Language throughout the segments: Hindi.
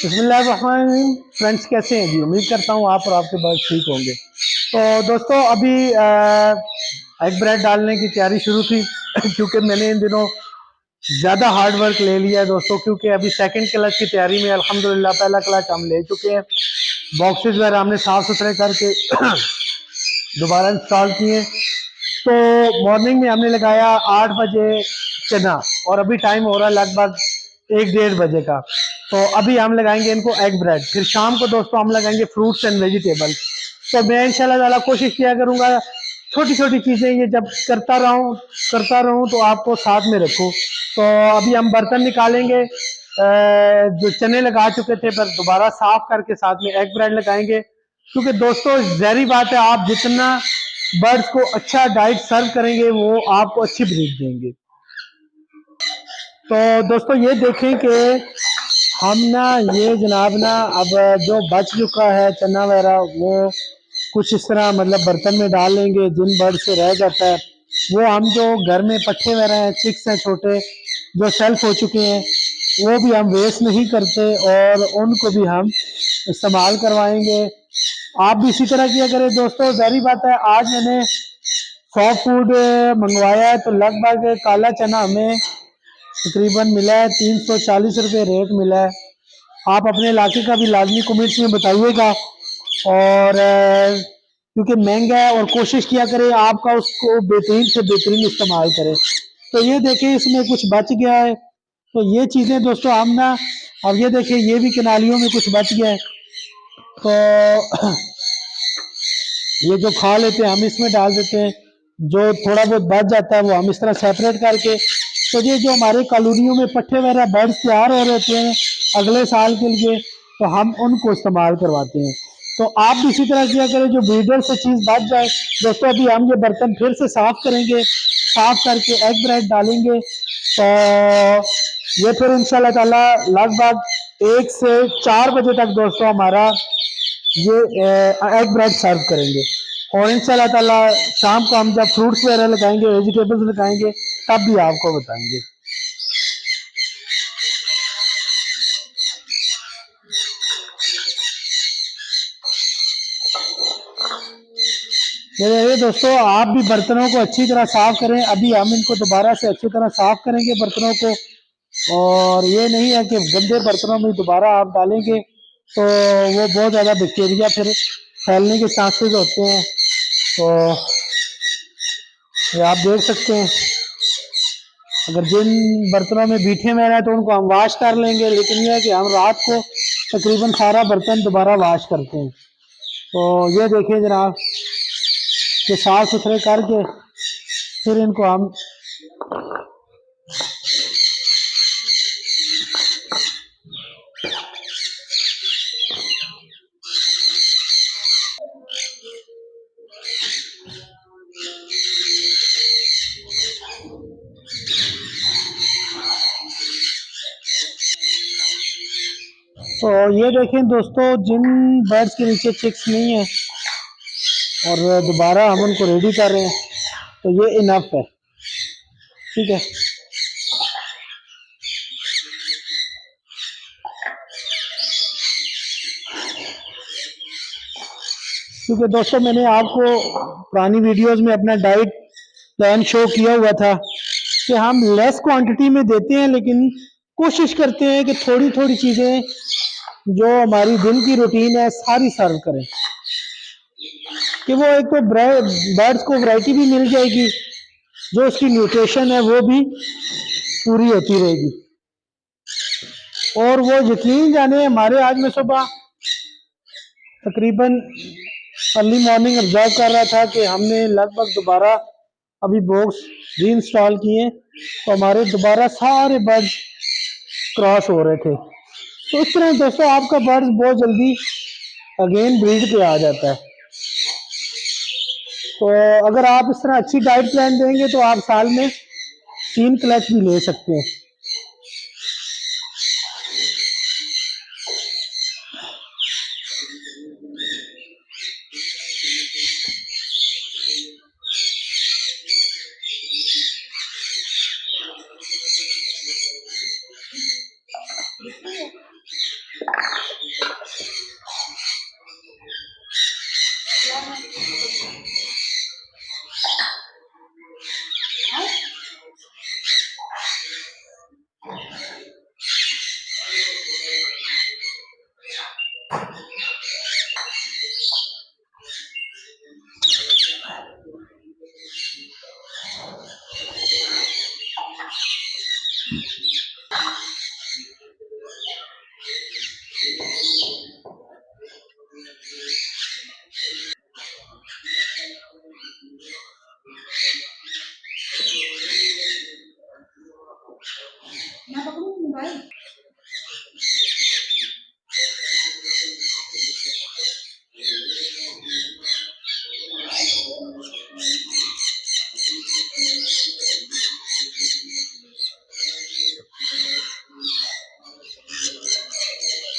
बिस्मिल्लाहिर्रहमानिर्रहीम। फ्रेंड्स, कैसे हैं जी? उम्मीद करता हूँ आप और आपके बर्ड ठीक होंगे। तो दोस्तों, अभी एग ब्रेड डालने की तैयारी शुरू थी क्योंकि मैंने इन दिनों ज़्यादा हार्ड वर्क ले लिया है दोस्तों, क्योंकि अभी सेकंड क्लच की तैयारी में अल्हम्दुलिल्लाह पहला क्लच हम ले चुके हैं। बॉक्सेस वगैरह हमने साफ़ सुथरे करके दोबारा इंस्टॉल किए। तो मॉर्निंग में हमने लगाया 8 बजे चना, और अभी टाइम हो रहा है लगभग 1-1:30 बजे का। तो अभी हम लगाएंगे इनको एग ब्रेड, फिर शाम को दोस्तों हम लगाएंगे फ्रूट्स एंड वेजिटेबल। तो मैं इंशाल्लाह ताला कोशिश किया करूँगा छोटी छोटी चीज़ें ये जब करता रहूँ तो आपको साथ में रखूँ। तो अभी हम बर्तन निकालेंगे, जो चने लगा चुके थे पर दोबारा साफ करके साथ में एग ब्रेड लगाएंगे। क्योंकि दोस्तों जहरी बात है, आप जितना बर्ड्स को अच्छा डाइट सर्व करेंगे वो आपको अच्छी ब्रीड देंगे। तो दोस्तों ये देखें कि हम ना ये जनाब ना अब जो बच चुका है चना वगैरह वो कुछ इस तरह मतलब बर्तन में डाल लेंगे। जिन बर्ड से रह जाता है वो हम जो घर में पट्ठे वगैरह हैं, चिक्स हैं छोटे जो सेल्फ हो चुके हैं, वो भी हम वेस्ट नहीं करते और उनको भी हम इस्तेमाल करवाएंगे। आप भी इसी तरह किया करें दोस्तों। जारी बात है, आज मैंने सॉफ्ट फूड मंगवाया है तो लगभग काला चना हमें तकरीबन मिला है 340 रुपये रेट मिला है। आप अपने इलाके का भी लाजमी कमेंट्स में बताइएगा। और क्योंकि महंगा है, और कोशिश किया करें आपका उसको बेहतरीन से बेहतरीन इस्तेमाल करें। तो ये देखें इसमें कुछ बच गया है, तो ये चीज़ें दोस्तों हम ना, अब ये देखें ये भी किनालियों में कुछ बच गया है, तो ये जो खा लेते हैं हम इसमें डाल देते हैं। जो थोड़ा बहुत बच जाता है वो हम इस तरह सेपरेट करके, तो ये जो हमारे कॉलोनियों में पट्ठे वगैरह बर्ड्स तैयार हो रहे थे अगले साल के लिए, तो हम उनको इस्तेमाल करवाते हैं। तो आप भी इसी तरह किया करें, जो ब्रीडर से चीज़ बच जाए। दोस्तों अभी हम ये बर्तन फिर से साफ करेंगे, साफ करके एग ब्रेड डालेंगे। तो ये फिर इंशाल्लाह ताला लगभग 1 से 4 बजे तक दोस्तों हमारा ये एग ब्रेड सर्व करेंगे। और इंशाल्लाह ताला शाम को हम जब फ्रूट्स वगैरह लगाएंगे, वेजिटेबल्स लगाएंगे, तब भी आपको बताएंगे। ये दोस्तों आप भी बर्तनों को अच्छी तरह साफ करें। अभी हम इनको दोबारा से अच्छी तरह साफ करेंगे बर्तनों को। और ये नहीं है कि गंदे बर्तनों में दोबारा आप डालेंगे तो वो बहुत ज़्यादा बैक्टीरिया फिर फैलने के चांसेस होते हैं। तो ये आप देख सकते हैं, अगर जिन बर्तनों में बीठे में रहे तो उनको हम वाश कर लेंगे, लेकिन यह है कि हम रात को तकरीबन सारा बर्तन दोबारा वाश करते हैं। तो ये देखिए जनाब, ये साफ सुथरे करके फिर इनको हम तो ये देखें दोस्तों, जिन बर्ड्स के नीचे चिक्स नहीं है और दोबारा हम उनको रेडी कर रहे हैं, तो ये इनफ है। ठीक है, क्योंकि दोस्तों मैंने आपको पुरानी वीडियोस में अपना डाइट प्लान शो किया हुआ था कि हम लेस क्वांटिटी में देते हैं, लेकिन कोशिश करते हैं कि थोड़ी थोड़ी चीज़ें जो हमारी दिन की रूटीन है सारी सर्व करें, कि वो एक तो बर्ड्स को वैरायटी भी मिल जाएगी, जो उसकी न्यूट्रिशन है वो भी पूरी होती रहेगी। और वो यकीन जाने, हमारे आज में सुबह तकरीबन अर्ली मॉर्निंग ऑब्जर्व कर रहा था कि हमने लगभग दोबारा अभी बॉक्स री इंस्टॉल किए, तो हमारे दोबारा सारे बर्ड्स क्रॉस हो रहे थे। तो इस तरह दोस्तों आपका बर्ड्स बहुत जल्दी अगेन ब्रीड पे आ जाता है। तो अगर आप इस तरह अच्छी डाइट प्लान देंगे तो आप साल में 3 क्लच भी ले सकते हैं।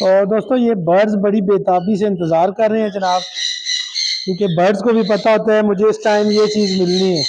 और दोस्तों ये बर्ड्स बड़ी बेताबी से इंतज़ार कर रहे हैं जनाब, क्योंकि बर्ड्स को भी पता होता है मुझे इस टाइम ये चीज़ मिलनी है।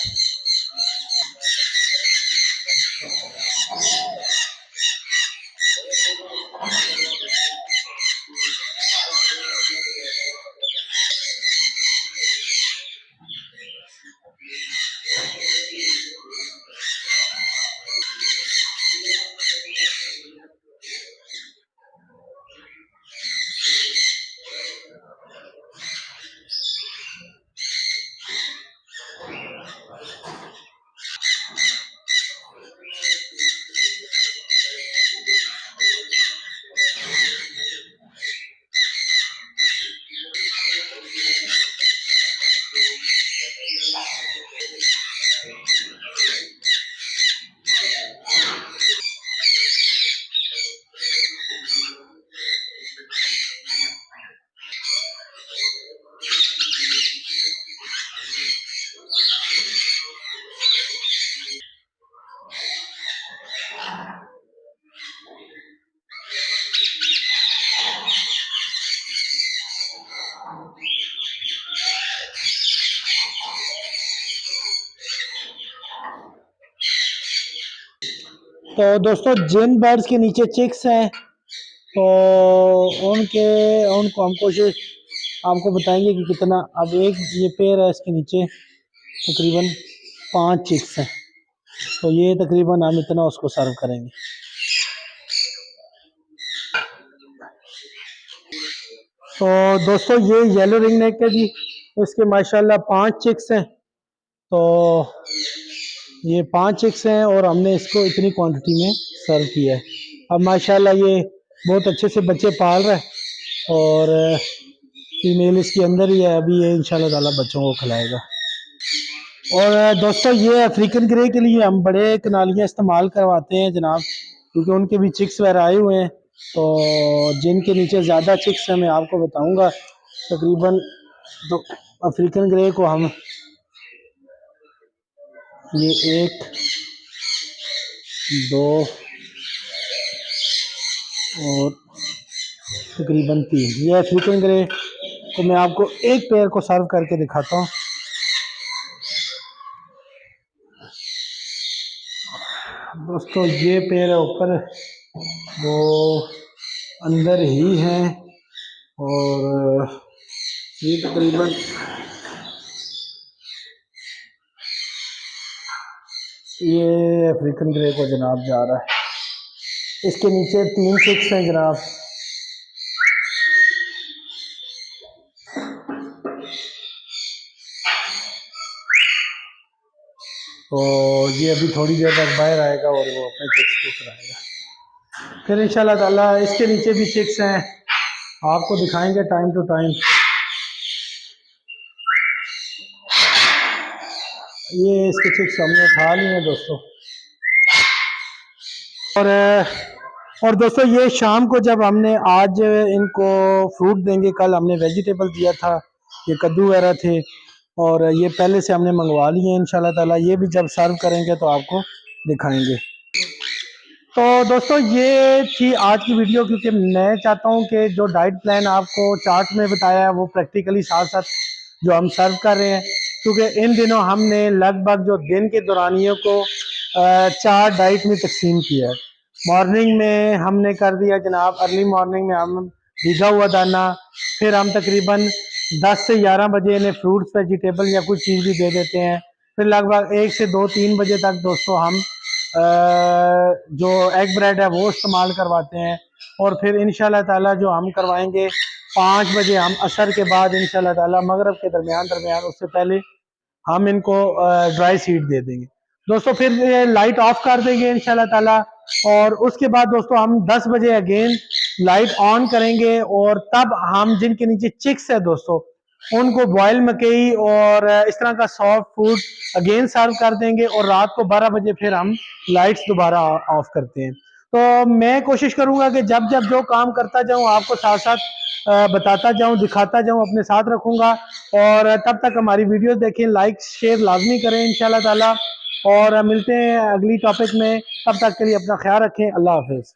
तो दोस्तों जिन बर्ड्स के नीचे चिक्स हैं तो उनके उनको हम कोशिश आपको बताएंगे कि कितना। अब एक ये पेयर है, इसके नीचे तकरीबन 5 चिक्स हैं, तो ये तकरीबन हम इतना उसको सर्व करेंगे। तो दोस्तों ये येलो रिंग नेक है जी, इसके माशाल्लाह 5 चिक्स हैं। तो ये 5 चिक्स हैं और हमने इसको इतनी क्वांटिटी में सर्व किया है। अब माशाल्लाह ये बहुत अच्छे से बच्चे पाल रहा है और फीमेल इसके अंदर ही है, अभी ये इंशाल्लाह ताला बच्चों को खिलाएगा। और दोस्तों ये अफ्रीकन ग्रे के लिए हम बड़े कनालियाँ इस्तेमाल करवाते हैं जनाब, क्योंकि उनके भी चिक्स वगैरह आए हुए हैं। तो जिनके नीचे ज़्यादा चिक्स हैं मैं आपको बताऊंगा, तकरीबन तो अफ्रीकन ग्रे को हम ये 1 2 और तकरीबन 3, ये अफ्रीकन ग्रे को मैं आपको एक पेयर को सर्व करके दिखाता हूँ। दोस्तों ये पेड़ है ऊपर, वो अंदर ही हैं और ये तकरीबन ये अफ्रीकन ग्रे को जनाब जा रहा है, इसके नीचे 3 चिक्स हैं जनाब। तो ये अभी थोड़ी देर तक बाहर आएगा और वो अपने चिक्स को कराएगा। फिर इंशाल्लाह ताला इसके नीचे भी चिक्स हैं, आपको दिखाएंगे टाइम टू टाइम। ये इसके चिक्स हमने खा लिए हैं दोस्तों। और दोस्तों ये शाम को जब हमने आज इनको फ्रूट देंगे, कल हमने वेजिटेबल दिया था, ये कद्दू वगैरह थे और ये पहले से हमने मंगवा लिए हैं। इंशाल्लाह ताला ये भी जब सर्व करेंगे तो आपको दिखाएंगे। तो दोस्तों ये थी आज की वीडियो, क्योंकि मैं चाहता हूँ कि जो डाइट प्लान आपको चार्ट में बताया है वो प्रैक्टिकली साथ साथ जो हम सर्व कर रहे हैं, क्योंकि इन दिनों हमने लगभग जो दिन के दौरानियों को 4 डाइट में तकसीम किया है। मॉर्निंग में हमने कर दिया जनाब, अर्ली मॉर्निंग में हम भीगा हुआ दाना, फिर हम तकरीबन 10 से 11 बजे इन्हें फ्रूट्स वेजिटेबल या कुछ चीज़ भी दे देते हैं। फिर लगभग 1 से 2-3 बजे तक दोस्तों हम जो एग ब्रेड है वो इस्तेमाल करवाते हैं। और फिर इंशाल्लाह ताला जो हम करवाएंगे 5 बजे हम असर के बाद इंशाल्लाह ताला मगरिब के दरमियान उससे पहले हम इनको ड्राई सीड दे देंगे दोस्तों। फिर लाइट ऑफ कर देंगे इंशाल्लाह ताला और उसके बाद दोस्तों हम 10 बजे अगेन लाइट ऑन करेंगे और तब हम जिनके नीचे चिक्स है दोस्तों उनको बॉयल मकई और इस तरह का सॉफ्ट फूड अगेन सर्व कर देंगे और रात को 12 बजे फिर हम लाइट्स दोबारा ऑफ करते हैं। तो मैं कोशिश करूंगा कि जब जब जो काम करता जाऊं आपको साथ साथ बताता जाऊं, दिखाता जाऊं, अपने साथ रखूंगा। और तब तक हमारी वीडियो देखें, लाइक शेयर लाजमी करें इंशाल्लाह ताला। और मिलते हैं अगली टॉपिक में, तब तक के लिए अपना ख्याल रखें। अल्लाह हाफिज।